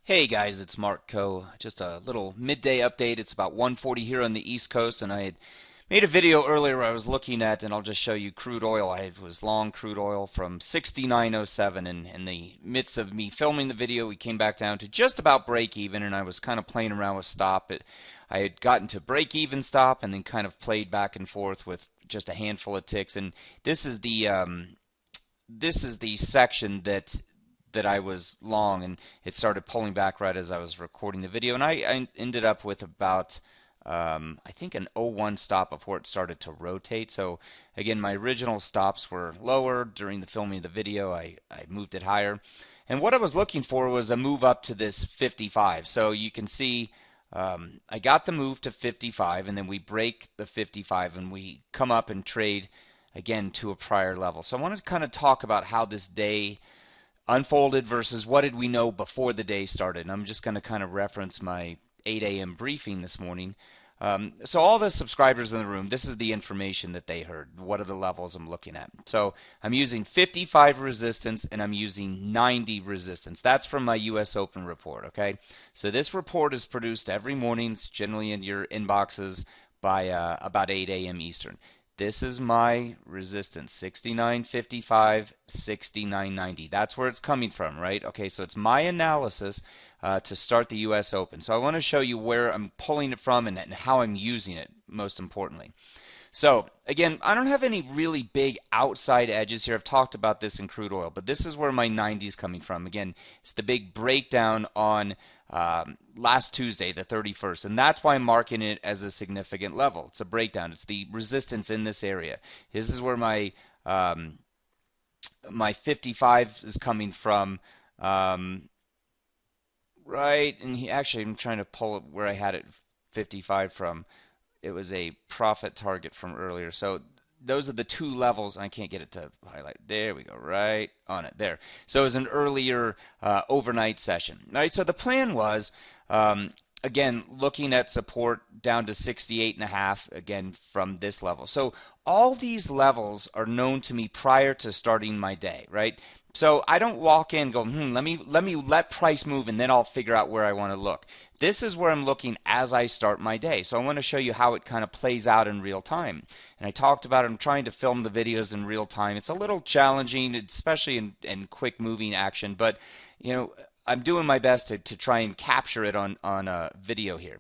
Hey guys, it's Mark Coe. Just a little midday update. It's about 1:40 here on the East Coast, and I had made a video earlier where I was looking at, and I'll just show you crude oil. I was long crude oil from 69.07, and in the midst of me filming the video, we came back down to just about break even, and I was kind of playing around with stop. I had gotten to break even stop, and then kind of played back and forth with just a handful of ticks. And this is the section that I was long, and it started pulling back right as I was recording the video, and I ended up with about I think an 0.1 stop before it started to rotate. So again, my original stops were lower during the filming of the video. I moved it higher, and what I was looking for was a move up to this 55. So you can see I got the move to 55, and then we break the 55 and we come up and trade again to a prior level. So I wanted to kind of talk about how this day unfolded versus what did we know before the day started. And I'm just going to kind of reference my 8 a.m. briefing this morning. So all the subscribers in the room, this is the information that they heard. What are the levels I'm looking at? So I'm using 55 resistance and I'm using 90 resistance. That's from my US Open report, okay? So this report is produced every morning. It's generally in your inboxes by about 8 a.m. Eastern. This is my resistance, 69.55, 69.90. That's where it's coming from, right? Okay, so it's my analysis to start the US Open. So I want to show you where I'm pulling it from and how I'm using it, most importantly. So again, I don't have any really big outside edges here. I've talked about this in crude oil, but this is where my 90 is coming from. Again, it's the big breakdown on last Tuesday, the 31st, and that's why I'm marking it as a significant level. It's a breakdown. It's the resistance in this area. This is where my 55 is coming from, right? And actually, I'm trying to pull it where I had it 55 from. It was a profit target from earlier. So those are the two levels. I can't get it to highlight. There we go, right on it there. So it was an earlier overnight session. All right, so the plan was, again, looking at support down to 68.5, again, from this level. So all these levels are known to me prior to starting my day, right? So I don't walk in and go, let me let price move and then I'll figure out where I want to look. This is where I'm looking as I start my day. So I want to show you how it kind of plays out in real time. And I talked about it, I'm trying to film the videos in real time. It's a little challenging, especially in quick moving action, but you know, I'm doing my best to try and capture it on a video here.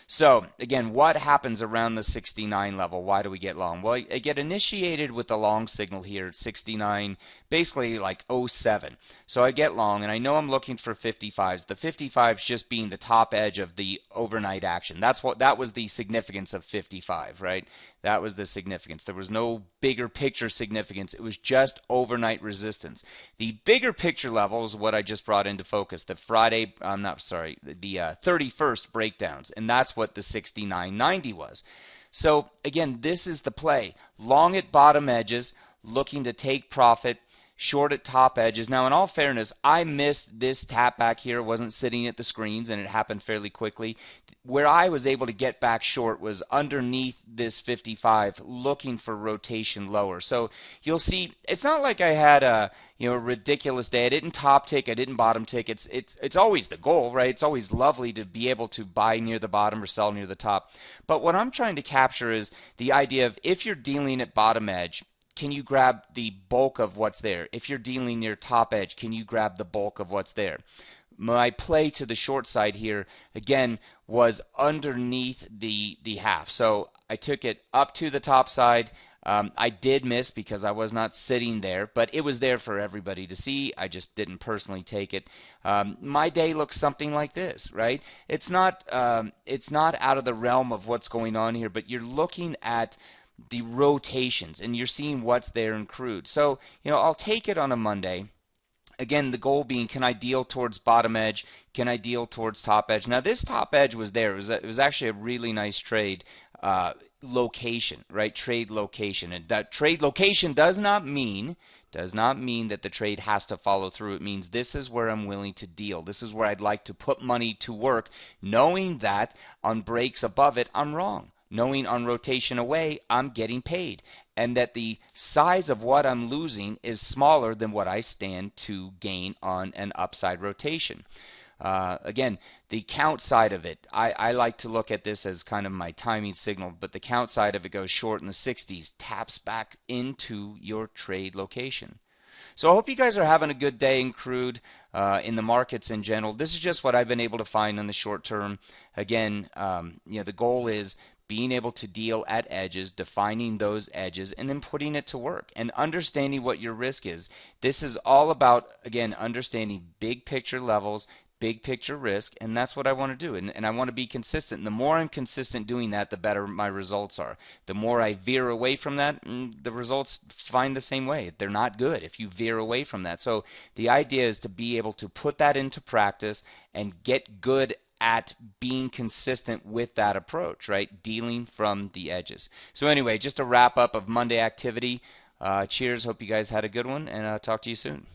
So again, what happens around the 69 level? Why do we get long? Well, I get initiated with the long signal here at 69, basically like '07. So I get long, and I know I'm looking for 55s. The 55s just being the top edge of the overnight action. That was the significance of 55, right? That was the significance. There was no bigger picture significance. It was just overnight resistance. The bigger picture level is what I just brought into focus. The 31st breakdowns, and that's what the 69.90 was. So again, this is the play. Long at bottom edges, looking to take profit, short at top edges. Now, in all fairness, I missed this tap back here. It wasn't sitting at the screens, and it happened fairly quickly. Where I was able to get back short was underneath this 55, looking for rotation lower. So you'll see, it's not like I had a ridiculous day. I didn't top tick, I didn't bottom tick. It's always the goal, right? It's always lovely to be able to buy near the bottom or sell near the top. But what I'm trying to capture is the idea of if you're dealing at bottom edge, can you grab the bulk of what's there? If you're dealing near top edge, can you grab the bulk of what's there? My play to the short side here, again, was underneath the half. So I took it up to the top side. I did miss because I was not sitting there, but it was there for everybody to see. I just didn't personally take it. My day looks something like this, right? It's not out of the realm of what's going on here, but you're looking at the rotations and you're seeing what's there in crude. So, I'll take it on a Monday. Again, the goal being, can I deal towards bottom edge? Can I deal towards top edge? Now, this top edge was there. It was actually a really nice trade location, right? Trade location. And that trade location does not mean that the trade has to follow through. It means this is where I'm willing to deal. This is where I'd like to put money to work, knowing that on breaks above it, I'm wrong. Knowing on rotation away, I'm getting paid, and that the size of what I'm losing is smaller than what I stand to gain on an upside rotation. Again, the count side of it, I like to look at this as kind of my timing signal, but the count side of it goes short in the 60s, taps back into your trade location. So I hope you guys are having a good day in crude, in the markets in general. This is just what I've been able to find in the short term. Again, the goal is being able to deal at edges, defining those edges, and then putting it to work and understanding what your risk is. This is all about, again, understanding big picture levels, big picture risk, and that's what I want to do. And I want to be consistent. And the more I'm consistent doing that, the better my results are. The more I veer away from that, the results find the same way. They're not good if you veer away from that. So the idea is to be able to put that into practice and get good at being consistent with that approach, right? Dealing from the edges. So anyway, just a wrap up of Monday activity. Cheers. Hope you guys had a good one, and talk to you soon.